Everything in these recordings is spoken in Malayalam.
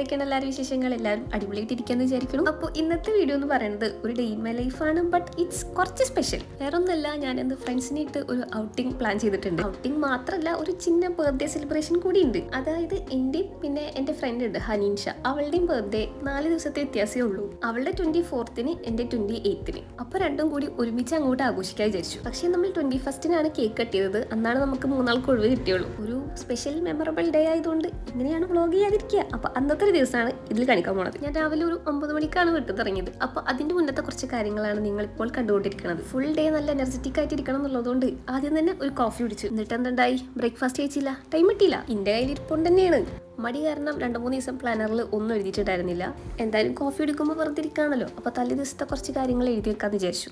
എന്തൊക്കെയാണ് എല്ലാവരും വിശേഷങ്ങൾ? എല്ലാവരും അടിപൊളിയായിട്ടിരിക്കാന്ന് വിചാരിക്കുന്നു. അപ്പോൾ ഇന്നത്തെ വീഡിയോ എന്ന് പറയുന്നത് ഒരു ഡേ ഇൻ മൈ ലൈഫാണ്. ബട്ട് ഇറ്റ്സ് കുറച്ച് സ്പെഷ്യൽ. വേറെ ഒന്നല്ല, ഞാൻ ഇന്ന് ഫ്രണ്ട്സിനായിട്ട് ഒരു ഔട്ടിംഗ് പ്ലാൻ ചെയ്തിട്ടുണ്ട്. ഔട്ടിംഗ് മാത്രമല്ല, ഒരു ചിന്ന ബർത്ത്ഡേ സെലിബ്രേഷൻ കൂടി ഉണ്ട്. അതായത് എന്റെയും പിന്നെ എന്റെ ഫ്രണ്ട് ഉണ്ട് ഹനീൻഷ, അവളുടെയും ബർത്ത്ഡേ 4 ദിവസത്തെ വ്യത്യാസമേ ഉള്ളൂ. അവളുടെ 24th എന്റെ 28th. അപ്പൊ രണ്ടും കൂടി ഒരുമിച്ച് അങ്ങോട്ട് ആഘോഷിക്കാൻ വിചാരിച്ചു. പക്ഷെ നമ്മൾ 21st കേക്ക് കട്ട് ചെയ്തത്. അന്നാണ് നമുക്ക് 3 ആൾക്ക് ഒഴിവ് കിട്ടിയുള്ളൂ. ഒരു സ്പെഷ്യൽ മെമ്മറബിൾ ഡേ ആയതുകൊണ്ട് ഇങ്ങനെയാണ് വ്ളോഗ് ചെയ്യാതിരിക്കുക. അപ്പൊ അന്നത്തെ ഒരു ദിവസമാണ് ഇതിൽ കാണിക്കാൻ പോണത്. ഞാൻ രാവിലെ ഒരു 9 മണിക്കാണ് വീട്ടിൽ തുടങ്ങിയത്. അപ്പൊ അതിന്റെ മുന്നത്തെ കുറച്ച് കാര്യങ്ങളാണ് നിങ്ങൾ ഇപ്പോൾ കണ്ടുകൊണ്ടിരിക്കുന്നത്. ഫുൾ ഡേ നല്ല എനർജറ്റിക് ആയിട്ടിരിക്കണം എന്നുള്ളതുകൊണ്ട് ആദ്യം തന്നെ ഒരു കോഫി കുടിച്ചു. എന്നിട്ട് എന്തുണ്ടായി, ബ്രേക്ക്ഫാസ്റ്റ് കഴിച്ചില്ല, ടൈം കിട്ടിയില്ല. ഇന്റെ കയ്യിൽ ഇരിപ്പുണ്ട് തന്നെയാണ്. മടി കാരണം 2-3 ദിവസം പ്ലാനറിൽ ഒന്നും എഴുതിയിട്ടുണ്ടായിരുന്നില്ല. എന്തായാലും കോഫി എടുക്കുമ്പോൾ വെറുതെ ഇരിക്കുകയാണല്ലോ, അപ്പൊ തലേ ദിവസത്തെ കുറച്ച് കാര്യങ്ങൾ എഴുതി വെക്കാന്ന് വിചാരിച്ചു.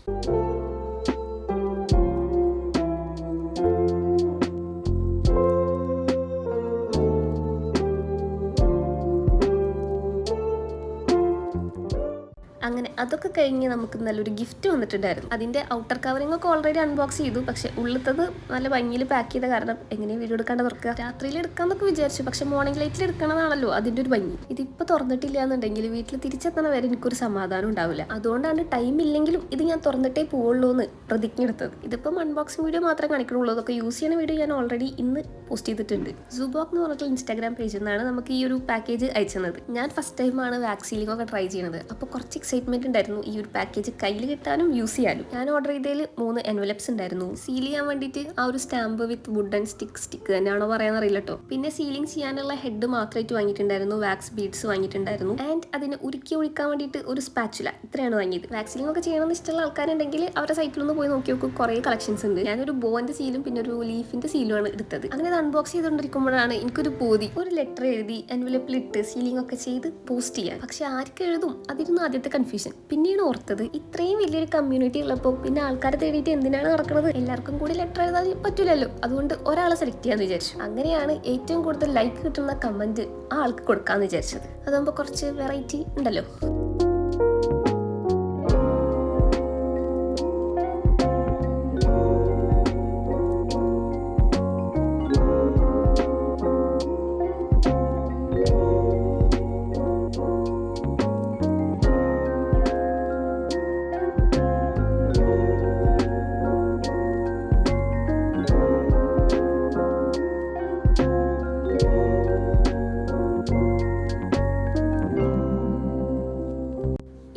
അങ്ങനെ അതൊക്കെ കഴിഞ്ഞ് നമുക്ക് നല്ലൊരു ഗിഫ്റ്റ് വന്നിട്ടുണ്ടായിരുന്നു. അതിന്റെ ഔട്ടർ കവറിംഗ് ഒക്കെ ഓൾറെഡി അൺബോക്സ് ചെയ്തു. പക്ഷെ ഉള്ളത്തത് നല്ല ഭംഗിയിൽ പാക്ക് ചെയ്ത കാരണം എങ്ങനെ വീഡിയോ എടുക്കാണ്ട് തുറക്കുക, രാത്രിയിൽ എടുക്കാന്നൊക്കെ വിചാരിച്ചു. പക്ഷെ മോർണിംഗ് ലൈറ്റിൽ എടുക്കണതാണല്ലോ അതിന്റെ ഒരു ഭംഗി. ഇതിപ്പോ തുറന്നിട്ടില്ല എന്നുണ്ടെങ്കിൽ വീട്ടിൽ തിരിച്ചെത്തണ വരെ എനിക്കൊരു സമാധാനം ഉണ്ടാവില്ല. അതുകൊണ്ടാണ് ടൈം ഇല്ലെങ്കിലും ഇത് ഞാൻ തുറന്നിട്ടേ പോവുള്ളൂ എന്ന് പ്രതിജ്ഞ എടുത്തത്. ഇതിപ്പം അൺബോക്സിംഗ് വീഡിയോ മാത്രമേ കാണിക്കണുള്ളൂ. അതൊക്കെ യൂസ് ചെയ്യുന്ന വീഡിയോ ഞാൻ ഓൾറെഡി ഇന്ന് പോസ്റ്റ് ചെയ്തിട്ടുണ്ട്. സുബോക് എന്ന് പറഞ്ഞിട്ടുള്ള ഇൻസ്റ്റാഗ്രാം പേജിൽ നിന്നാണ് നമുക്ക് ഈ ഒരു പാക്കേജ് അയച്ചത്. ഞാൻ ഫസ്റ്റ് ടൈമാണ് വാക്സ് സീലിംഗ് ഒക്കെ ട്രൈ ചെയ്യുന്നത്. അപ്പോൾ കുറച്ച് എക്സൈറ്റ്മെന്റ് ഉണ്ടായിരുന്നു ഈ ഒരു പാക്കേജ് കയ്യിൽ കിട്ടാനും യൂസ് ചെയ്യാനും. ഞാൻ ഓർഡർ ചെയ്തതിൽ 3 എൻവലപ്സ് ഉണ്ടായിരുന്നു. സീൽ ചെയ്യാൻ വേണ്ടിയിട്ട് ആ ഒരു stamp with wood and stick തന്നെയാണോ പറയാൻ അറിയില്ല കേട്ടോ. പിന്നെ സീലിംഗ് ചെയ്യാനുള്ള ഹെഡ് മാത്രമായിട്ട് വാങ്ങിയിട്ടുണ്ടായിരുന്നു. വാക്സ് ബീഡ്സ് വാങ്ങിയിട്ടുണ്ടായിരുന്നു. ആൻഡ് അതിന് ഉരുക്കി ഒഴിക്കാൻ വേണ്ടിയിട്ട് ഒരു സ്പാച്ചുല. ഇത്രയാണ് വാങ്ങിയത്. വാക്സ് സീലിംഗ് ഒക്കെ ചെയ്യണമെന്ന് ഇഷ്ടമുള്ള ആൾക്കാരുണ്ടെങ്കിൽ അവരുടെ സൈറ്റിലൊന്ന് പോയി നോക്കി നോക്കും. കുറേ കളക്ഷൻസ് ഉണ്ട്. ഞാനൊരു ബോന്റെ സീലും പിന്നെ ഒരു ലീഫിന്റെ സീലുമാണ് എടുത്തത്. അങ്ങനെ അത് അൺബോക്സ് ചെയ്തുകൊണ്ടിരിക്കുമ്പോഴാണ് എനിക്കൊരു പോതി ഒരു ലെറ്റർ എഴുതി എൻവലപ്പിലിട്ട് സീലിംഗ് ഒക്കെ ചെയ്ത് പോസ്റ്റ് ചെയ്യാൻ. പക്ഷെ ആർക്ക് എഴുതും, അതിരുന്നു ആദ്യത്തെ കൺഫ്യൂഷൻ. പിന്നെയാണ് ഓർത്തത്, ഇത്രയും വലിയൊരു കമ്മ്യൂണിറ്റി ഉള്ളപ്പോൾ പിന്നെ ആൾക്കാരെ തേടിയിട്ട് എന്തിനാണ് നടക്കുന്നത്? എല്ലാവർക്കും കൂടി ലെറ്റർ എഴുതാൻ പറ്റില്ലല്ലോ. അതുകൊണ്ട് ഒരാളെ സെലക്ട് ചെയ്യാന്ന് വിചാരിച്ചു. അങ്ങനെയാണ് ഏറ്റവും കൂടുതൽ ലൈക്ക് കിട്ടുന്ന കമന്റ് ആ ആൾക്ക് കൊടുക്കാന്ന് വിചാരിച്ചത്. അതാകുമ്പോൾ കുറച്ച് വെറൈറ്റി ഉണ്ടല്ലോ.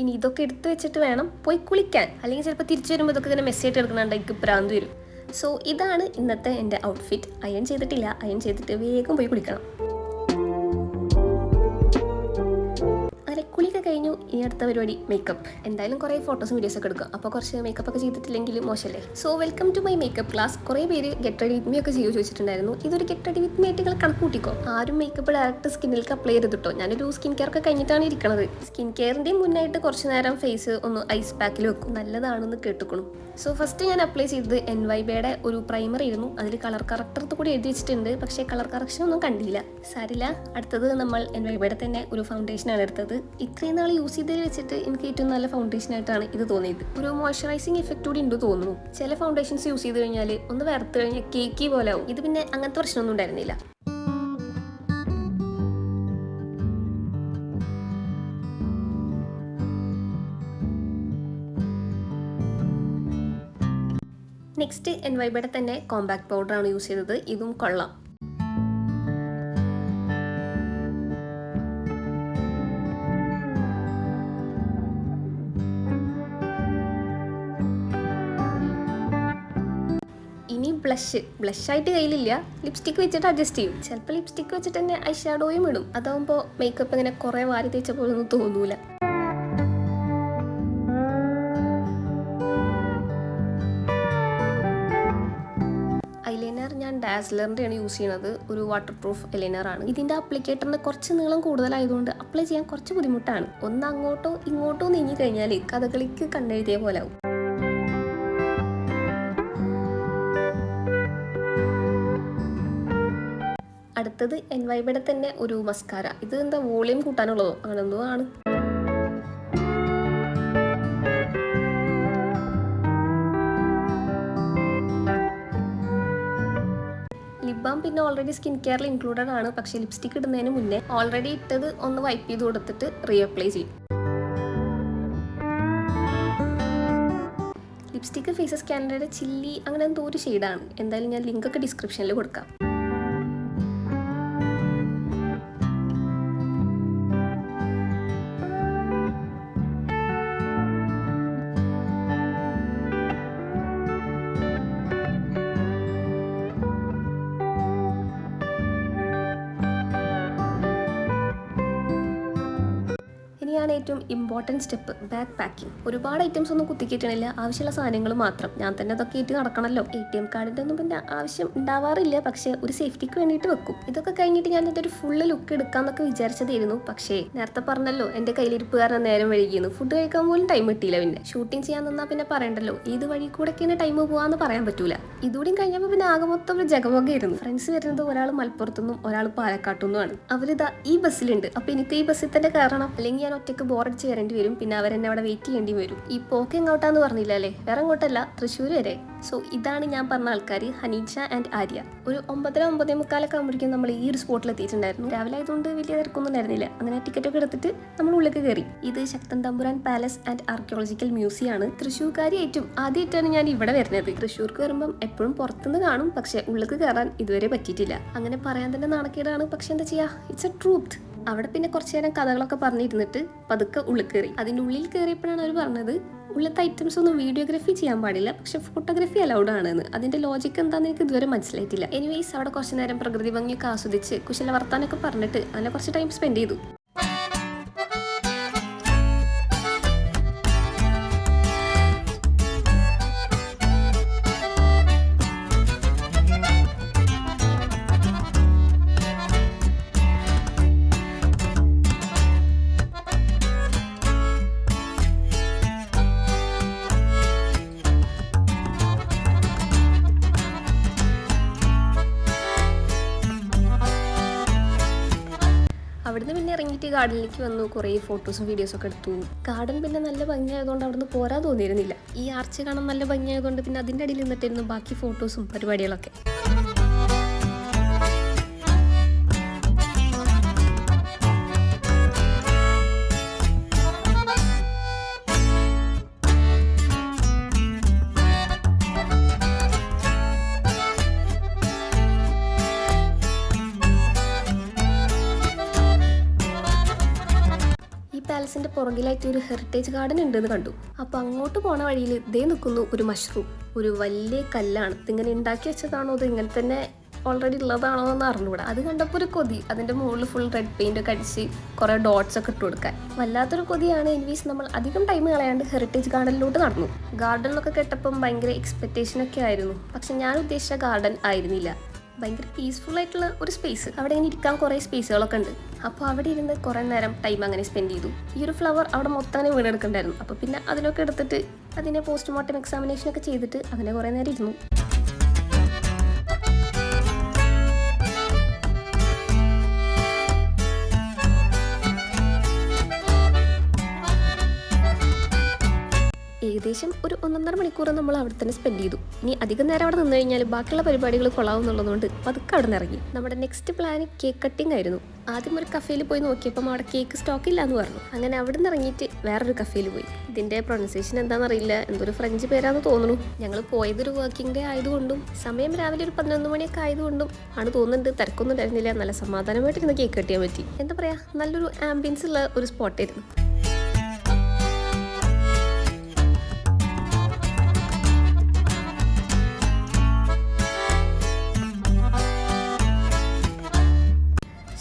ഇനി ഇതൊക്കെ എടുത്തു വെച്ചിട്ട് വേണം പോയി കുളിക്കാൻ. അല്ലെങ്കിൽ ചിലപ്പോൾ തിരിച്ചു വരുമ്പോൾ ഇതൊക്കെ ഇങ്ങനെ മെസ്സേജ് എടുക്കണുണ്ട്, എനിക്ക് പ്രാന്ത് വരും. സോ ഇതാണ് ഇന്നത്തെ എൻ്റെ ഔട്ട്ഫിറ്റ്. അയൺ ചെയ്തിട്ടില്ല. അയൺ ചെയ്തിട്ട് വേഗം പോയി കുളിക്കണം. അങ്ങനെ കുളിയൊക്കെ കഴിഞ്ഞു. ഇനി അടുത്ത പരിപാടി മേക്കപ്പ്. എന്തായാലും കുറേ ഫോട്ടോസും വീഡിയോസ് ഒക്കെ എടുക്കും. അപ്പോൾ കുറച്ച് മേക്കപ്പ് ഒക്കെ ചെയ്തിട്ടില്ലെങ്കിൽ മോശമല്ലേ. So welcome to my makeup class. കുറേ പേര് ഗെറ്റ് റെഡി വിത്ത് മീ ഒക്കെ ചോദിച്ചിട്ടുണ്ടായിരുന്നു. ഇതൊരു ഗെറ്റ് റെഡി വിത്ത് മീ ആയിട്ട് കണക്ക് കൂട്ടിക്കോ. ആരും മേക്കപ്പ് ഡയറക്റ്റ് സ്കിന്നിലേക്ക് അപ്ലൈ ചെയ്തിട്ടോ. ഞാനൊരു സ്കിൻ കെയർ ഒക്കെ കഴിഞ്ഞിട്ടാണ് ഇരിക്കുന്നത്. സ്കിൻ കെയറിൻ്റെ മുന്നായിട്ട് കുറച്ച് നേരം ഫേസ് ഒന്ന് ഐസ് പാക്കിൽ വെക്കും. നല്ലതാണെന്ന് കേട്ടുക്കണം. സോ ഫസ്റ്റ് ഞാൻ അപ്ലൈ ചെയ്തത് NYBയുടെ ഒരു പ്രൈമർ ആയിരുന്നു. അതിൽ കളർ കറക്റ്റർ കൂടി എഴുതി വെച്ചിട്ടുണ്ട്. പക്ഷേ കളർ കറക്ഷൻ ഒന്നും കണ്ടില്ല. സാരില്ല. അടുത്തത് നമ്മൾ NYBയുടെ തന്നെ ഒരു ഫൗണ്ടേഷനാണ് എടുത്തത്. ഇത്രയും നാൾ യൂസ് ചെയ്തതിൽ വെച്ചിട്ട് എനിക്ക് ഏറ്റവും നല്ല ഫൗണ്ടേഷൻ ആയിട്ടാണ് ഇത് തോന്നിയത്. ഒരു മോയ്സ്ചറൈസിങ് എഫക്ട് കൂടി ഉണ്ട് തോന്നുന്നു. ചില ഫൗണ്ടേഷൻസ് യൂസ് ചെയ്ത് കഴിഞ്ഞാൽ ഒന്ന് വറുത്ത് കഴിഞ്ഞാൽ കേക്കി പോലെ ആവും. ഇത് പിന്നെ അങ്ങനത്തെ പ്രശ്നമൊന്നും ഉണ്ടായിരുന്നില്ല. നെക്സ്റ്റ് NYBയുടെ തന്നെ കോമ്പാക്ട് പൗഡറാണ് യൂസ് ചെയ്തത്. ഇതും കൊള്ളാം. ഇനി ബ്ലഷായിട്ട് കയ്യിലില്ല. ലിപ്സ്റ്റിക്ക് വെച്ചിട്ട് അഡ്ജസ്റ്റ് ചെയ്യും. ചിലപ്പോൾ ലിപ്സ്റ്റിക്ക് വെച്ചിട്ട് തന്നെ ഐ ഷാഡോയും ഇടും. അതാകുമ്പോൾ മേക്കപ്പ് ഇങ്ങനെ കുറേ വാരി തേച്ച പോലൊന്നും തോന്നൂല. ഐലൈനർ ഞാൻ ഡാസ്ലറിൻ്റെയാണ് യൂസ് ചെയ്യുന്നത്. ഒരു വാട്ടർ പ്രൂഫ് ഐലൈനറാണ്. ഇതിൻ്റെ അപ്ലിക്കേറ്ററിന് കുറച്ച് നീളം കൂടുതലായതുകൊണ്ട് അപ്ലൈ ചെയ്യാൻ കുറച്ച് ബുദ്ധിമുട്ടാണ്. ഒന്ന് അങ്ങോട്ടോ ഇങ്ങോട്ടോ നീങ്ങി കഴിഞ്ഞാൽ കഥകളിക്ക് കണ്ണെഴുതിയ പോലെ ആവും. അടുത്തത് NYBയുടെ തന്നെ ഒരു മസ്കാര. ഇത് എന്താ വോളിയം കൂട്ടാനുള്ളതോ അങ്ങനെന്തോ ആണ്. ലിപ് ബാം പിന്നെ ഓൾറെഡി സ്കിൻ കെയറിൽ ഇൻക്ലൂഡഡ് ആണ്. പക്ഷേ ലിപ്സ്റ്റിക് ഇടുന്നതിന് മുന്നേ ഓൾറെഡി ഇട്ടത് ഒന്ന് വൈപ്പ് ചെയ്ത് കൊടുത്തിട്ട് റീഅപ്ലൈ ചെയ്യും. ലിപ്സ്റ്റിക് ഫേസസ് കാനഡയുടെ ചില്ലി അങ്ങനെ എന്തോ ഒരു ഷെയ്ഡാണ്. എന്തായാലും ഞാൻ ലിങ്കൊക്കെ ഡിസ്ക്രിപ്ഷനിൽ കൊടുക്കാം. ഇനിയാണ് ഏറ്റവും ഇമ്പോർട്ടൻറ്റ് സ്റ്റെപ്പ്, ബാഗ് പാക്കിംഗ്. ഒരുപാട് ഐറ്റംസ് ഒന്നും കുത്തിക്കിട്ടണില്ല, ആവശ്യമുള്ള സാധനങ്ങൾ മാത്രം. ഞാൻ തന്നെ അതൊക്കെ ആയിട്ട് നടക്കണമല്ലോ. ATM കാർഡിൻ്റെ ഒന്നും പിന്നെ ആവശ്യം ഉണ്ടാവാറില്ല, പക്ഷേ ഒരു സേഫ്റ്റിക്ക് വേണ്ടിയിട്ട് വെക്കും. ഇതൊക്കെ കഴിഞ്ഞിട്ട് ഞാൻ ഇതൊരു ഫുള്ള് ലുക്ക് എടുക്കാമെന്നൊക്കെ വിചാരിച്ചതായിരുന്നു. പക്ഷേ നേരത്തെ പറഞ്ഞല്ലോ എൻ്റെ കയ്യിലിരിപ്പ് കാരണം നേരം വൈകിയിരുന്നു. ഫുഡ് കഴിക്കാൻ പോലും ടൈം കിട്ടിയില്ല. പിന്നെ ഷൂട്ടിങ് ചെയ്യാൻ നിന്നാൽ പിന്നെ പറയണ്ടല്ലോ, ഏത് വഴി കൂടെയൊക്കെയാണ് ടൈം പോകാമെന്ന് പറയാൻ പറ്റൂല. ഇതുകൂടി കഴിഞ്ഞപ്പോൾ പിന്നെ ആകെ മൊത്തം ഒരു ജഗമൊക്കെയായിരുന്നു. ഫ്രണ്ട്സ് വരുന്നത് ഒരാൾ മലപ്പുറത്തുനിന്നും ഒരാൾ പാലക്കാട്ടുനിന്നുമാണ്. അവരിതാ ഈ ബസ്സിലുണ്ട്. അപ്പോൾ എനിക്ക് ഈ ബസ്സിൽ തന്നെ കയറണം, അല്ലെങ്കിൽ ഞാൻ ഒറ്റയ്ക്ക് ബോറടിച്ച് വരേണ്ടി വരും. പിന്നെ അവരെന്നെ അവിടെ വെയിറ്റ് ചെയ്യേണ്ടി വരും. ഈ പോക്ക് എങ്ങോട്ടാന്ന് പറഞ്ഞില്ല അല്ലേ, വേറെ എങ്ങോട്ടല്ല, തൃശ്ശൂർ വരെ. സോ ഇതാണ് ഞാൻ പറഞ്ഞ ആൾക്കാർ, ഹനീജ ആൻഡ് ആര്യ. ഒരു 9:45 ആകുമ്പോഴേക്കും നമ്മൾ ഈ ഒരു സ്പോട്ടിൽ എത്തിയിട്ടുണ്ടായിരുന്നു. രാവിലെ ആയതുകൊണ്ട് വലിയ തിരക്കൊന്നും ഉണ്ടായിരുന്നില്ല. അങ്ങനെ ടിക്കറ്റൊക്കെ എടുത്തിട്ട് നമ്മൾ ഉള്ളിലേക്ക് കയറി. ഇത് Sakthan Thampuran palace and archaeological museum ആണ്. തൃശ്ശൂർക്കാരിയായിട്ടും ആദ്യമായിട്ടാണ് ഞാൻ ഇവിടെ വരുന്നത്. തൃശ്ശൂർക്ക് വരുമ്പം എപ്പോഴും പുറത്തുനിന്ന് കാണും, പക്ഷെ ഉള്ളിലേക്ക് കയറാൻ ഇതുവരെ പറ്റിയിട്ടില്ല. അങ്ങനെ പറയാൻ തന്നെ നാണക്കേടാണ്, പക്ഷെ എന്താ ചെയ്യാ, ഇറ്റ്സ് എ ട്രൂത്ത്. അവിടെ പിന്നെ കുറച്ചു നേരം കഥകളൊക്കെ പറഞ്ഞിരുന്നിട്ട് പതുക്കെ ഉള്ളിൽ കയറി. അതിൻ്റെ ഉള്ളിൽ കയറിയപ്പോഴാണ് അവർ പറഞ്ഞത് ഉള്ളിലത്തെ ഐറ്റംസ് ഒന്നും വീഡിയോഗ്രാഫി ചെയ്യാൻ പാടില്ല, പക്ഷെ ഫോട്ടോഗ്രാഫി അലൗഡ് ആണെന്ന്. അതിൻ്റെ ലോജിക്ക് എന്താണെന്ന് എനിക്ക് ഇതുവരെ മനസ്സിലായിട്ടില്ല. എനിവേസ് അവിടെ കുറച്ച് നേരം പ്രകൃതി ഭംഗിയൊക്കെ ആസ്വദിച്ച് കുശല വർത്താനൊക്കെ പറഞ്ഞിട്ട് അങ്ങനെ കുറച്ച് ടൈം സ്പെൻഡ് ചെയ്തു. അവിടുന്ന് പിന്നെ ഇറങ്ങിയിട്ട് ഗാർഡനിലേക്ക് വന്നു. കുറേ ഫോട്ടോസും വീഡിയോസൊക്കെ എടുത്തു. ഗാർഡൻ പിന്നെ നല്ല ഭംഗിയായതുകൊണ്ട് അവിടുന്ന് പോരാൻ തോന്നിയിരുന്നില്ല. ഈ ആർച്ച് കാണാൻ നല്ല ഭംഗിയായതുകൊണ്ട് പിന്നെ അതിൻ്റെ അടിയിൽ നിന്നിട്ടായിരുന്നു ബാക്കി ഫോട്ടോസും പരിപാടികളൊക്കെ. പാലസിന്റെ പുറകിലായിട്ട് ഒരു ഹെറിറ്റേജ് ഗാർഡൻ ഉണ്ടെന്ന് കണ്ടു. അപ്പോൾ അങ്ങോട്ട് പോണ വഴിയിൽ ദേ നിൽക്കുന്നു ഒരു മഷ്റൂം. ഒരു വലിയ കല്ലാണ്. ഇതിങ്ങനെ ഉണ്ടാക്കി വെച്ചതാണോ, ഇത് ഇങ്ങനെ തന്നെ ഓൾറെഡി ഉള്ളതാണോ എന്ന് അറിഞ്ഞുകൂടാ. അത് കണ്ടപ്പോൾ ഒരു കൊതി. അതിൻ്റെ മുകളിൽ ഫുൾ റെഡ് പെയിൻ്റ് ഒക്കെ അടിച്ച് കുറേ ഡോട്ട്സ് ഒക്കെ ഇട്ട് കൊടുക്കാൻ വല്ലാത്തൊരു കൊതിയാണ്. എനിവേസ് നമ്മൾ അധികം ടൈം കളയാണ്ട് ഹെറിറ്റേജ് ഗാർഡനിലോട്ട് നടന്നു. ഗാർഡനിലൊക്കെ കേട്ടപ്പം ഭയങ്കര എക്സ്പെക്റ്റേഷനൊക്കെ ആയിരുന്നു, പക്ഷെ ഞാൻ ഉദ്ദേശിച്ച ഗാർഡൻ ആയിരുന്നില്ല. ഭയങ്കര പീസ്ഫുൾ ആയിട്ടുള്ള ഒരു സ്പേസ്. അവിടെ ഇങ്ങനെ ഇരിക്കാൻ കുറേ സ്പേസുകളൊക്കെ ഉണ്ട്. അപ്പോൾ അവിടെ ഇരുന്ന് കുറേ നേരം ടൈം അങ്ങനെ സ്പെൻഡ് ചെയ്തു. ഈ ഒരു ഫ്ലവർ അവിടെ മൊത്തം അങ്ങനെ വീണെടുക്കണ്ടായിരുന്നു. അപ്പോൾ പിന്നെ അതിനൊക്കെ എടുത്തിട്ട് അതിനെ പോസ്റ്റ്മോർട്ടം എക്സാമിനേഷനൊക്കെ ചെയ്തിട്ട് അങ്ങനെ കുറേ നേരം ഇരുന്നു. ഏകദേശം ഒരു 1.5 മണിക്കൂർ നമ്മൾ അവിടെ തന്നെ സ്പെൻഡ് ചെയ്തു. ഇനി അധികം നേരം അവിടെ നിന്ന് കഴിഞ്ഞാൽ ബാക്കിയുള്ള പരിപാടികൾ കൊള്ളാവും എന്നുള്ളതുകൊണ്ട് പതുക്കെ അവിടെ നിന്ന് ഇറങ്ങി. നമ്മുടെ നെക്സ്റ്റ് പ്ലാൻ കേക്ക് കട്ടിങ് ആയിരുന്നു. ആദ്യം ഒരു കഫേയിൽ പോയി നോക്കിയപ്പം അവിടെ കേക്ക് സ്റ്റോക്ക് ഇല്ല എന്ന് പറഞ്ഞു. അങ്ങനെ അവിടെ നിന്ന് ഇറങ്ങിയിട്ട് വേറൊരു കഫേയിൽ പോയി. ഇതിൻ്റെ പ്രൊനൗൺസിയേഷൻ എന്താണെന്നറിയില്ല, എന്തൊരു ഫ്രഞ്ച് പേരാന്ന് തോന്നുന്നു. ഞങ്ങൾ പോയതൊരു വർക്കിംഗ് ഡേ ആയതുകൊണ്ടും സമയം രാവിലെ ഒരു 11 മണിയൊക്കെ ആയതുകൊണ്ടും ആണ് തോന്നുന്നുണ്ട്. തിരക്കൊന്നും ഉണ്ടായിരുന്നില്ല. നല്ല സമാധാനമായിട്ടിരുന്ന് കേക്ക് കട്ട് ചെയ്യാൻ പറ്റി. എന്താ പറയുക, നല്ലൊരു ആംബിയൻസ് ഉള്ള ഒരു സ്പോട്ടായിരുന്നു.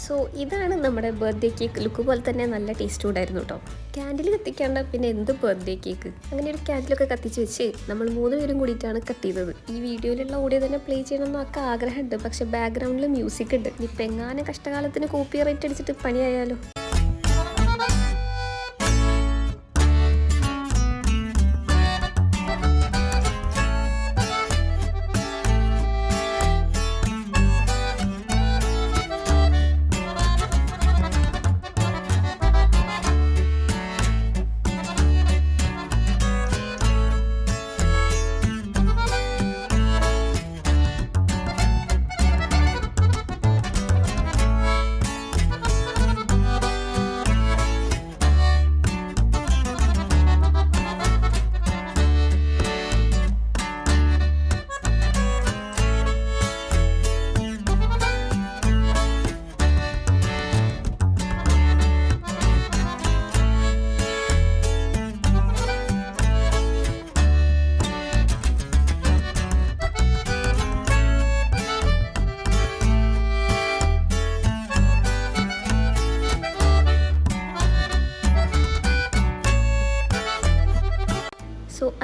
സോ ഇതാണ് നമ്മുടെ ബർത്ത്ഡേ കേക്ക്. ലുക്ക് പോലെ തന്നെ നല്ല ടേസ്റ്റും ഉണ്ടായിരുന്നു കേട്ടോ. ക്യാൻഡിൽ കത്തിക്കാണ്ട് പിന്നെ എന്ത് ബർത്ത്ഡേ കേക്ക്. അങ്ങനെ ഒരു ക്യാൻഡിലൊക്കെ കത്തിച്ച് വെച്ച് നമ്മൾ 3 പേരും കൂടിയിട്ടാണ് കട്ട് ചെയ്തത്. ഈ വീഡിയോയിലുള്ള ഓഡിയോ തന്നെ പ്ലേ ചെയ്യണമെന്നൊക്കെ ആഗ്രഹമുണ്ട്, പക്ഷെ ബാക്ക്ഗ്രൗണ്ടിൽ മ്യൂസിക് ഉണ്ട്. ഇനിയിപ്പോൾ എങ്ങാനും കഷ്ടകാലത്തിന് കോപ്പി റൈറ്റ് അടിച്ചിട്ട് പണിയായാലോ.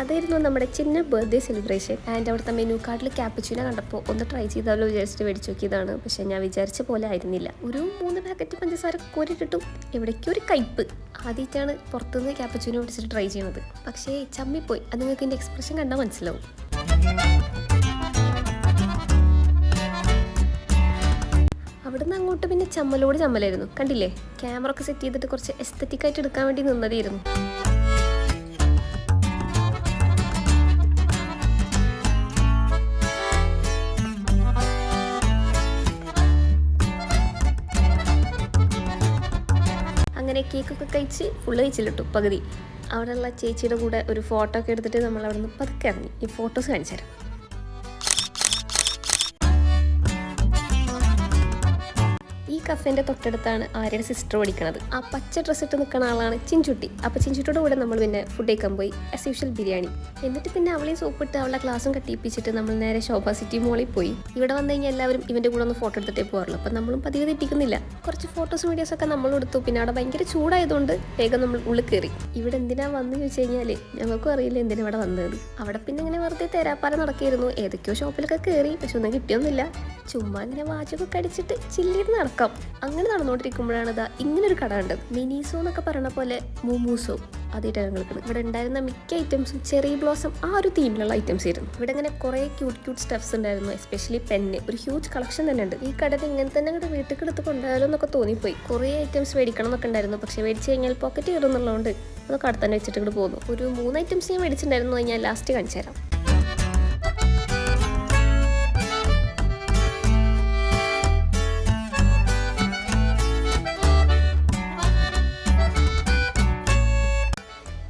അതായിരുന്നു നമ്മുടെ ചിന്ന ബർത്ത്ഡേ സെലിബ്രേഷൻ. ആൻഡ് അവിടുത്തെ മെനു കാർഡിൽ ക്യാപ്പുച്ചിനോ കണ്ടപ്പോൾ ഒന്ന് ട്രൈ ചെയ്താലോ വിചാരിച്ചിട്ട് മേടിച്ചു നോക്കിയതാണ്. പക്ഷെ ഞാൻ വിചാരിച്ച പോലെ ആയിരുന്നില്ല. ഒരു 3 പാക്കറ്റ് പഞ്ചസാര കോരിട്ടിട്ടും എവിടേക്കും ഒരു കയ്പ്പ്. ആദ്യമായിട്ടാണ് പുറത്തുനിന്ന് ക്യാപ്പുച്ചിനോ പിടിച്ചിട്ട് ട്രൈ ചെയ്യുന്നത്. പക്ഷേ ചമ്മിപ്പോയി. അത് നിങ്ങൾക്ക് എൻ്റെ എക്സ്പ്രഷൻ കണ്ടാൽ മനസ്സിലാവും. അവിടുന്ന് അങ്ങോട്ട് പിന്നെ ചമ്മലോട് ചമ്മലായിരുന്നു. കണ്ടില്ലേ, ക്യാമറ ഒക്കെ സെറ്റ് ചെയ്തിട്ട് കുറച്ച് എസ്തറ്റിക് ആയിട്ട് എടുക്കാൻ വേണ്ടി നിന്നതായിരുന്നു. അങ്ങനെ കേക്കൊക്കെ കഴിച്ച് ഫുള്ള് കഴിച്ചില്ലിട്ടു പകുതി. അവിടെയുള്ള ചേച്ചിയുടെ കൂടെ ഒരു ഫോട്ടോ ഒക്കെ എടുത്തിട്ട് നമ്മൾ അവിടെ നിന്ന് പതുക്കെ ഇറങ്ങി. ഈ ഫോട്ടോസ് കാണിച്ചു തരാം. ഈ കഫേൻ്റെ തൊട്ടടുത്താണ് ആര്യയുടെ സിസ്റ്റർ പഠിക്കണത്. ആ പച്ച ഡ്രസ്സ് ഇട്ട് നിൽക്കുന്ന ആളാണ് ചിഞ്ചുട്ടി. അപ്പോൾ ചിഞ്ചുട്ടിയുടെ കൂടെ നമ്മൾ പിന്നെ ഫുഡ് കഴിക്കാൻ പോയി. As usual biryani. എന്നിട്ട് പിന്നെ അവളെയും സോപ്പിട്ട് അവളുടെ ക്ലാസ്സും കട്ടിപ്പിച്ചിട്ട് നമ്മൾ നേരെ ശോഭ സിറ്റി മോളിൽ പോയി. ഇവിടെ വന്നു കഴിഞ്ഞാൽ എല്ലാവരും ഇവൻ്റെ കൂടെ ഒന്ന് ഫോട്ടോ എടുത്തിട്ടേ പോകാറുള്ളൂ. അപ്പം നമ്മളും പതിവ് തെറ്റിക്കുന്നില്ല. കുറച്ച് ഫോട്ടോസും വീഡിയോസൊക്കെ നമ്മളും എടുത്തു. പിന്നെ അവിടെ ഭയങ്കര ചൂടായതുകൊണ്ട് വേഗം നമ്മൾ ഉള്ളിൽ കയറി. ഇവിടെ എന്തിനാ വന്നു ചോദിച്ചു കഴിഞ്ഞാൽ ഞങ്ങൾക്കും അറിയില്ല എന്തിനാ ഇവിടെ വന്നത്. അവിടെ പിന്നെ ഇങ്ങനെ വെറുതെ തേരാപ്പാര നടക്കായിരുന്നു. ഏതൊക്കെയോ ഷോപ്പിലൊക്കെ കയറി, പക്ഷെ ഒന്നും കിട്ടിയൊന്നുമില്ല. ചുമ്മാ ഇങ്ങനെ വാച്ചൊക്കെ അടിച്ചിട്ട് ചില്ലിട്ട് നടക്കാം. അങ്ങനെ നടന്നുകൊണ്ടിരിക്കുമ്പോഴാണ് ഇതാ ഇങ്ങനൊരു കട ഉണ്ട്. മിനീസോ എന്നൊക്കെ പറയണ പോലെ മൂമൂസോ ആദ്യമായിട്ടാണ് ഞങ്ങൾക്ക്. ഇവിടെ ഉണ്ടായിരുന്ന മിക്ക ഐറ്റംസും ചെറി ബ്ലോസം ആ ഒരു തീമിലുള്ള ഐറ്റംസ് ആയിരുന്നു. ഇവിടെ ഇങ്ങനെ കുറേ ക്യൂട്ട് സ്റ്റഫ്സ് ഉണ്ടായിരുന്നു. എസ്പെഷ്യലി പെന്ന് ഒരു ഹ്യൂജ് കളക്ഷൻ തന്നെ ഉണ്ട്. ഈ കടയിൽ ഇങ്ങനെ തന്നെ അങ്ങോട്ട് വീട്ടിൽ എടുത്ത് കൊണ്ടുപോയാലോ എന്നൊക്കെ തോന്നിപ്പോയി. കുറേ ഐറ്റംസ് മേടിക്കണം എന്നൊക്കെ ഉണ്ടായിരുന്നു. പക്ഷെ മേടിച്ച് കഴിഞ്ഞാൽ പോക്കറ്റ് കയറുന്നുള്ളതുകൊണ്ട് അതൊക്കെ അവിടെ തന്നെ വെച്ചിട്ട് ഇങ്ങോട്ട് പോകുന്നു. ഒരു 3 ഐറ്റംസ് ഞാൻ മേടിച്ചിട്ടുണ്ടായിരുന്നു. ഞാൻ ലാസ്റ്റ് കാണിച്ചു തരാം.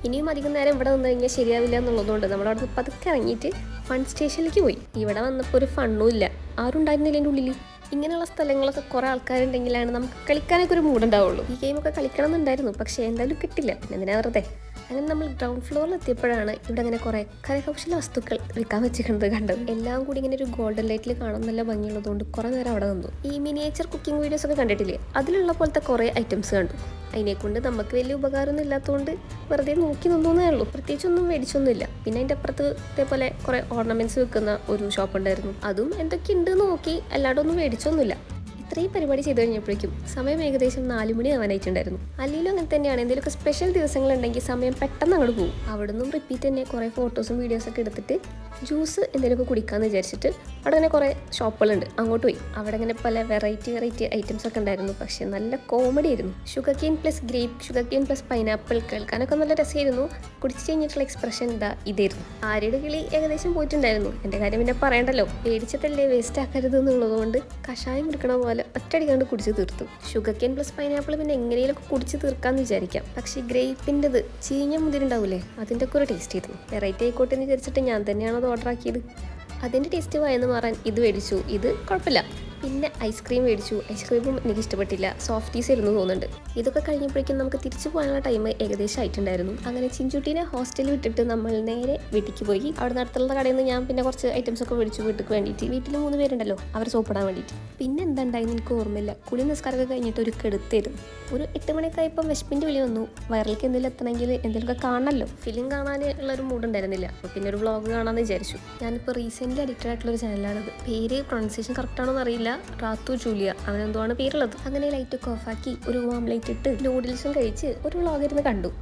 ഇനിയും അധികം നേരം ഇവിടെ നിന്ന് കഴിഞ്ഞാൽ ശരിയാവില്ല എന്നുള്ളതുകൊണ്ട് നമ്മളവിടെ നിന്ന് പതുക്കെ ഇറങ്ങിയിട്ട് ഫൺ സ്റ്റേഷനിലേക്ക് പോയി. ഇവിടെ വന്നപ്പോൾ ഒരു ഫണ്ണും ഇല്ല. ആരും ഉണ്ടായിരുന്നില്ല എൻ്റെ ഉള്ളിൽ. ഇങ്ങനെയുള്ള സ്ഥലങ്ങളൊക്കെ കുറേ ആൾക്കാരുണ്ടെങ്കിലാണ് നമുക്ക് കളിക്കാനൊക്കെ ഒരു മൂടുണ്ടാവുള്ളൂ. ഈ ഗെയിമൊക്കെ കളിക്കണം എന്നുണ്ടായിരുന്നു, പക്ഷേ എന്തായാലും കിട്ടില്ല. പിന്നെ എന്തിനാ വെറുതെ. അങ്ങനെ നമ്മൾ ഗ്രൗണ്ട് ഫ്ലോറിൽ എത്തിയപ്പോഴാണ് ഇവിടെ അങ്ങനെ കുറേ കരകൗശല വസ്തുക്കൾ വിൽക്കാൻ വെച്ചിട്ടുണ്ട് കണ്ടത്. എല്ലാം കൂടി ഇങ്ങനെ ഒരു ഗോൾഡൻ ലൈറ്റിൽ കാണാൻ നല്ല ഭംഗിയുള്ളതുകൊണ്ട് കുറേ നേരം അവിടെ നിന്നു. ഈ മിനിയേച്ചർ കുക്കിംഗ് വീഡിയോസ് ഒക്കെ കണ്ടിട്ടില്ലേ, അതിലുള്ള പോലത്തെ കുറേ ഐറ്റംസ് കണ്ടു. അതിനെക്കൊണ്ട് നമുക്ക് വലിയ ഉപകാരമൊന്നും ഇല്ലാത്തതുകൊണ്ട് വെറുതെ നോക്കി നിന്നേ ഉള്ളൂ. പ്രത്യേകിച്ചൊന്നും മേടിച്ചൊന്നുമില്ല. പിന്നെ അതിൻ്റെ അപ്പുറത്ത് ഇതേപോലെ കുറേ ഓർണമെന്റ്സ് വെക്കുന്ന ഒരു ഷോപ്പ് ഉണ്ടായിരുന്നു. അതും എന്തൊക്കെ ഉണ്ട് നോക്കി, അല്ലാണ്ട് ഒന്നും മേടിച്ചൊന്നുമില്ല. ഇത്രയും പരിപാടി ചെയ്ത് കഴിഞ്ഞപ്പോഴേക്കും സമയം ഏകദേശം 4 മണി ആവാനായിട്ടുണ്ടായിരുന്നു. അല്ലെങ്കിലും അങ്ങനെ തന്നെയാണ്. എന്തെങ്കിലുമൊക്കെ സ്പെഷ്യൽ ദിവസങ്ങളുണ്ടെങ്കിൽ സമയം പെട്ടെന്ന് അങ്ങോട്ട് പോകും. അവിടെ നിന്നും റിപ്പീറ്റ് തന്നെ കുറേ ഫോട്ടോസും വീഡിയോസൊക്കെ എടുത്തിട്ട് ജ്യൂസ് എന്തെങ്കിലുമൊക്കെ കുടിക്കാമെന്ന് വിചാരിച്ചിട്ട് അവിടെ അങ്ങനെ കുറേ ഷോപ്പുകളുണ്ട്, അങ്ങോട്ട് പോയി. അവിടെ അങ്ങനെ പല വെറൈറ്റി ഐറ്റംസ് ഒക്കെ ഉണ്ടായിരുന്നു. പക്ഷേ നല്ല കോമഡി ആയിരുന്നു. Sugarcane plus grape, sugarcane plus pineapple, കേൾക്കാനൊക്കെ നല്ല രസമായിരുന്നു. കുടിച്ച് കഴിഞ്ഞിട്ടുള്ള എക്സ്പ്രഷൻ ഇതായിരുന്നു. ആര്യയുടെ കിളി ഏകദേശം പോയിട്ടുണ്ടായിരുന്നു. എൻ്റെ കാര്യം പിന്നെ പറയണ്ടല്ലോ, പേടിച്ചിട്ടല്ലേ വേസ്റ്റ് ആക്കരുത് എന്നുള്ളതുകൊണ്ട് കഷായം കുടിക്കണ പോലെ ഒറ്റടിക്കാണ്ട് കുടിച്ച് തീർത്തു. ഷുഗർ കെയിൻ പ്ലസ് പൈനാപ്പിൾ പിന്നെ എങ്ങനെയൊക്കെ കുടിച്ച് തീർക്കാമെന്ന് വിചാരിക്കാം. പക്ഷേ ഗ്രേപ്പിൻ്റെത് ചീഞ്ഞ മുതിരുണ്ടാവൂലേ, അതിൻ്റെ ഒക്കെ ഒരു ടേസ്റ്റ് ആയിരുന്നു. വെറൈറ്റി ആയിക്കോട്ടെ എന്ന് വിചാരിച്ചിട്ട് ഞാൻ തന്നെയാണ് അത് ഓർഡർ ആക്കിയത്. അതിൻ്റെ ടേസ്റ്റ് വായെന്ന് മാറാൻ ഇത് മേടിച്ചു. ഇത് കുഴപ്പമില്ല. പിന്നെ ഐസ്ക്രീം മേടിച്ചു. ഐസ്ക്രീമും എനിക്ക് ഇഷ്ടപ്പെട്ടില്ല, സോഫ്റ്റീസ് ആയിരുന്നു തോന്നുന്നുണ്ട്. ഇതൊക്കെ കഴിഞ്ഞപ്പോഴേക്കും നമുക്ക് തിരിച്ചു പോകാനുള്ള ടൈം ഏകദേശം ആയിട്ടുണ്ടായിരുന്നു. അങ്ങനെ ചിഞ്ചുട്ടീനെ ഹോസ്റ്റലിൽ വിട്ടിട്ട് നമ്മൾ നേരെ വീട്ടിലേക്ക് പോയി. അവിടെ അടുത്തുള്ള കടയിൽ നിന്ന് ഞാൻ പിന്നെ കുറച്ച് ഐറ്റംസ് ഒക്കെ മേടിച്ചു വീട്ടിൽ വേണ്ടിയിട്ട്. വീട്ടിൽ 3 പേരുണ്ടല്ലോ, അവർ സോപ്പിടാൻ വേണ്ടിയിട്ട്. പിന്നെ എന്താ ഉണ്ടായെന്ന് എനിക്ക് ഓർമ്മയില്ല. കുളി നിസ്കാരമൊക്കെ കഴിഞ്ഞിട്ട് ഒരു കെടുത്തായിരുന്നു. ഒരു 8 മണിയൊക്കെ ആയപ്പോൾ വിശപ്പിൻ്റെ വിളി വന്നു. വയറിലേക്ക് എന്തെങ്കിലും എത്തണമെങ്കിൽ എന്തെങ്കിലുമൊക്കെ കാണണമല്ലോ. ഫിലിം കാണാനുള്ളൊരു മൂഡ് ഉണ്ടായിരുന്നില്ല. അപ്പോൾ പിന്നെ ഒരു വ്ളോഗ് കാണാമെന്ന് വിചാരിച്ചു. ഞാനിപ്പോൾ റീസെൻ്റ്ലി അഡിക്റ്റഡ് ആയിട്ടുള്ളൊരു ചാനലാണിത്. പേര് പ്രൊണൗൺസിയേഷൻ കറക്റ്റാണോ എന്നറിയില്ല. റാത്തു ജൂലിയ, അവനെന്തോആണ് പേരുള്ളത്. അങ്ങനെ ലൈറ്റൊക്കെ ഓഫാക്കി ഒരു വാം ലൈറ്റ് ഇട്ട് നൂഡിൽസും കഴിച്ച് ഒരു വ്ളോഗ് ഇരുന്ന് കണ്ടു.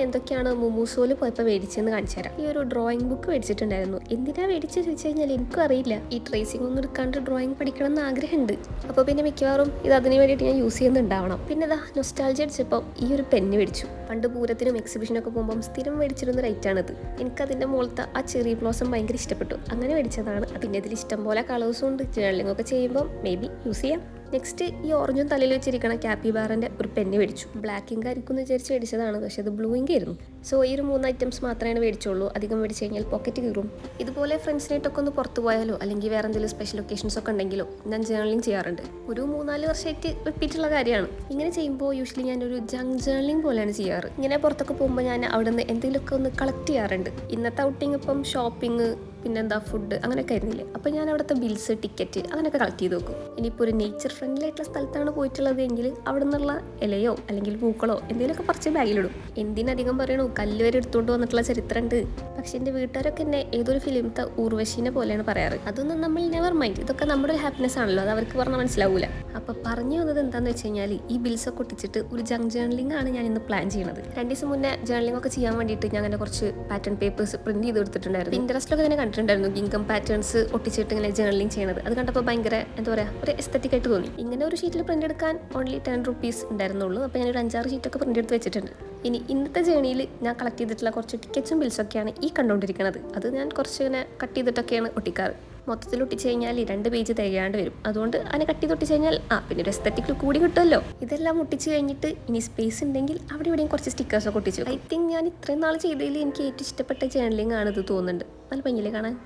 എന്തൊക്കെയാണ് മുമൂസോയിൽ പോയപ്പോൾ മേടിച്ചതെന്ന് കാണിച്ചു തരാം. ഈ ഒരു ഡ്രോയിങ് ബുക്ക് മേടിച്ചിട്ടുണ്ടായിരുന്നു. എന്തിനാ മേടിച്ചത് ചോദിച്ചു കഴിഞ്ഞാൽ എനിക്കും അറിയില്ല. ഈ ട്രേസിംഗ് ഒന്നും എടുക്കാണ്ട് ഡ്രോയിങ് പഠിക്കണം എന്ന് ആഗ്രഹമുണ്ട്. അപ്പോൾ പിന്നെ മിക്കവാറും ഇത് അതിന് വേണ്ടിയിട്ട് ഞാൻ യൂസ് ചെയ്യുന്നുണ്ടാവണം. പിന്നെ ഇതാ നൊസ്റ്റാൾജി അടിച്ചപ്പോൾ ഈ ഒരു പെന്ന് മേടിച്ചു. പണ്ട് പൂരത്തിനും എക്സിബിഷനൊക്കെ പോകുമ്പം സ്ഥിരം മേടിച്ചിരുന്ന റൈറ്റാണിത്. എനിക്കതിൻ്റെ മുകളത്തെ ആ ചെറി ബ്ലോസം ഭയങ്കര ഇഷ്ടപ്പെട്ടു. അങ്ങനെ മേടിച്ചതാണ്. പിന്നെ ഇതിൽ ഇഷ്ടം പോലെ കളേഴ്സും ഉണ്ട്. ജേർണലിംഗ് ഒക്കെ ചെയ്യുമ്പോൾ മേ ബി യൂസ് ചെയ്യാം. നെക്സ്റ്റ് ഈ ഓറഞ്ചും തലയിൽ വെച്ചിരിക്കണ ക്യാപ്പിബാറിൻ്റെ ഒരു പെന്ന് മേടിച്ചു. ബ്ലാക്ക് ഇങ്ക് ആയിരിക്കും എന്ന് വിചാരിച്ച് മേടിച്ചതാണ്, പക്ഷേ അത് ബ്ലൂ ഇങ്ക് ആയിരുന്നു. സോ ഈ ഒരു 3 ഐറ്റംസ് മാത്രമേ മേടിച്ചുള്ളൂ. അധികം മേടിച്ച് കഴിഞ്ഞാൽ പോക്കറ്റ് കീറും. ഇതുപോലെ ഫ്രണ്ട്സിനായിട്ടൊക്കെ ഒന്ന് പുറത്ത് പോയാലോ അല്ലെങ്കിൽ വേറെ എന്തെങ്കിലും സ്പെഷ്യൽ ഒക്കേഷൻസ് ഒക്കെ ഉണ്ടെങ്കിലോ ഞാൻ ജേർണലിംഗ് ചെയ്യാറുണ്ട്. ഒരു 3-4 വർഷമായിട്ട് റിപ്പീറ്റുള്ള കാര്യമാണ്. ഇങ്ങനെ ചെയ്യുമ്പോൾ യൂഷ്വലി ഞാനൊരു ജങ്ക് ജേർണലിംഗ് പോലെയാണ് ചെയ്യാറ്. ഇങ്ങനെ പുറത്തൊക്കെ പോകുമ്പോൾ ഞാൻ അവിടെ നിന്ന് എന്തെങ്കിലുമൊക്കെ ഒന്ന് കളക്ട് ചെയ്യാറുണ്ട്. ഇന്നത്തെ ഔട്ടിങ് ഇപ്പം ഷോപ്പിംഗ്, പിന്നെന്താ ഫുഡ്, അങ്ങനെയൊക്കെ ആയിരുന്നില്ലേ. അപ്പോൾ ഞാൻ അവിടുത്തെ ബിൽസ്, ടിക്കറ്റ് അങ്ങനെയൊക്കെ കളക്ട് ചെയ്ത് വെക്കും. ഇനിയിപ്പോൾ ഒരു നേച്ചർ ഫ്രണ്ട്ലി ആയിട്ടുള്ള സ്ഥലത്താണ് പോയിട്ടുള്ളത് എങ്കിൽ അവിടെ നിന്നുള്ള ഇലയോ അല്ലെങ്കിൽ പൂക്കളോ എന്തെങ്കിലുമൊക്കെ പറിച്ച് ബാഗിലിടും. എന്തിനധികം പറയണു, കല്ല് വരെ എടുത്തുകൊണ്ട് വന്നിട്ടുള്ള ചരിത്രമുണ്ട്. പക്ഷെ എൻ്റെ വീട്ടുകാരൊക്കെ എന്നെ ഏതൊരു ഫിലിമത്തെ ഊർവശീനെ പോലെയാണ് പറയാറ്. അതൊന്നും നമ്മൾ നെവർ മൈൻഡ്, ഇതൊക്കെ നമ്മുടെ ഒരു ഹാപ്പിനെസ് ആണല്ലോ, അത് അവർക്ക് പറഞ്ഞാൽ മനസ്സിലാവൂല. അപ്പോൾ പറഞ്ഞു വന്നത് എന്താണെന്ന് വെച്ച് കഴിഞ്ഞാൽ ഈ ബിൽസൊക്കെ ഒട്ടിച്ചിട്ട് ഒരു ജങ്ക് ജേർണലിംഗ് ആണ് ഞാൻ ഇന്ന് പ്ലാൻ ചെയ്യുന്നത്. 2 ദിവസം മുന്നേ ജേർണലിംഗ് ഒക്കെ ചെയ്യാൻ വേണ്ടിയിട്ട് ഞാൻ അങ്ങനെ കുറച്ച് പാറ്റേൺ പേപ്പേഴ്സ് പ്രിന്റ് ചെയ്ത് കൊടുത്തിട്ടുണ്ടായിരുന്നു. ഇൻട്രസ്റ്റിലൊക്കെ തന്നെ കണ്ടിട്ടുണ്ടായിരുന്നു ഗിങ്കം പാറ്റേൺസ് ഒട്ടിച്ചിട്ട് ഇങ്ങനെ ജേർണലിംഗ് ചെയ്യുന്നത്. അത് കണ്ടപ്പോൾ ഭയങ്കര എന്താ പറയുക, ഒരു എസ്തറ്റിക് ആയിട്ട് തോന്നി. ഇങ്ങനെ ഒരു ഷീറ്റിൽ പ്രിന്റ് എടുക്കാൻ ഓൺലി 10 rupees ഉണ്ടായിരുന്നുള്ളൂ. അപ്പോൾ ഞാനൊരു 5-6 ഷീറ്റൊക്കെ പ്രിന്റ് എടുത്ത് വെച്ചിട്ടുണ്ട്. ഇനി ഇന്നത്തെ ജേണിയിൽ ഞാൻ കളക്ട് ചെയ്തിട്ടുള്ള കുറച്ച് ടിക്കറ്റ്സും ബിൽസൊക്കെയാണ് ഈ കണ്ടുകൊണ്ടിരിക്കുന്നത്. അത് ഞാൻ കുറച്ച് ഇങ്ങനെ കട്ട് ചെയ്തിട്ടൊക്കെയാണ് ഒട്ടിക്കാറ്. മൊത്തത്തിൽ ഒട്ടിച്ച് കഴിഞ്ഞാൽ 2 പേജ് തികയാണ്ട് വരും. അതുകൊണ്ട് അതിനെ കട്ട് ചെയ്ത് ഒട്ടിച്ച് കഴിഞ്ഞാൽ പിന്നെ ഒരു എസ്തറ്റിക് കൂടി കിട്ടുമല്ലോ. ഇതെല്ലാം ഒട്ടിച്ച് കഴിഞ്ഞിട്ട് ഇനി സ്പേസ് ഉണ്ടെങ്കിൽ അവിടെ ഇവിടെയും കുറച്ച് സ്റ്റിക്കേഴ്സൊക്കെ ഒട്ടിച്ചു. ഐ തിങ്ക് ഞാൻ ഇത്രയും നാൾ ചെയ്തതിൽ എനിക്ക് ഏറ്റവും ഇഷ്ടപ്പെട്ട ജേർണലിംഗ് ആണിത് തോന്നുന്നുണ്ട്. നല്ല ഭംഗിയില്ലേ കാണാൻ.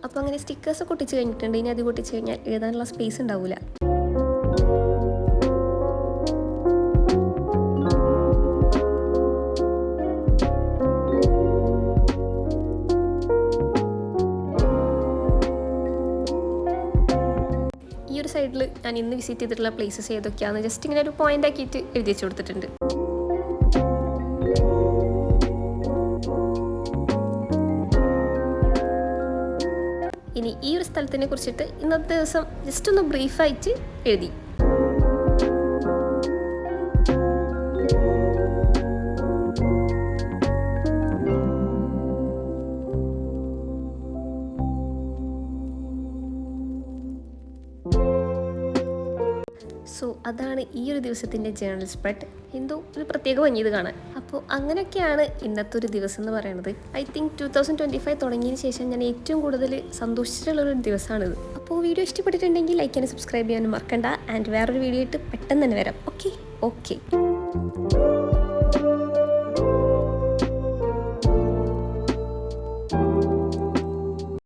അപ്പോൾ അങ്ങനെ സ്റ്റിക്കേഴ്സൊക്കെ ഒട്ടിച്ച് കഴിഞ്ഞിട്ടുണ്ട്. ഇനി അത് ഒട്ടിച്ച് കഴിഞ്ഞാൽ എഴുതാനുള്ള സ്പേസ് ഉണ്ടാവില്ല. ഈ ഒരു സൈഡിൽ ഞാൻ ഇന്ന് വിസിറ്റ് ചെയ്തിട്ടുള്ള പ്ലേസസ് ഏതൊക്കെയാണെന്ന് ജസ്റ്റ് ഇങ്ങനെ ഒരു പോയിന്റ് ആക്കിയിട്ട് എഴുതി വെച്ച് കൊടുത്തിട്ടുണ്ട്. ഇനി ഈ ഒരു സ്ഥലത്തിനെ കുറിച്ചിട്ട് ഇന്നത്തെ ദിവസം ജസ്റ്റ് ഒന്ന് ബ്രീഫായിട്ട് എഴുതി. സോ അതാണ് ഈ ഒരു ദിവസത്തിൻ്റെ ജേർണൽ സ്പ്രെഡ്. എന്തോ ഒരു പ്രത്യേക ഭംഗി ഇത് കാണാൻ. അപ്പോൾ അങ്ങനെയൊക്കെയാണ് ഇന്നത്തെ ഒരു ദിവസം എന്ന് പറയുന്നത്. ഐ തിങ്ക് 2025 തുടങ്ങിയതിന് ശേഷം ഞാൻ ഏറ്റവും കൂടുതൽ സന്തോഷിച്ചിട്ടുള്ളൊരു ദിവസമാണിത്. അപ്പോൾ വീഡിയോ ഇഷ്ടപ്പെട്ടിട്ടുണ്ടെങ്കിൽ ലൈക്ക് ചെയ്യാനും സബ്സ്ക്രൈബ് ചെയ്യാനും മറക്കണ്ട. ആൻഡ് വേറൊരു വീഡിയോ ആയിട്ട് പെട്ടെന്ന് തന്നെ വരാം. ഓക്കെ.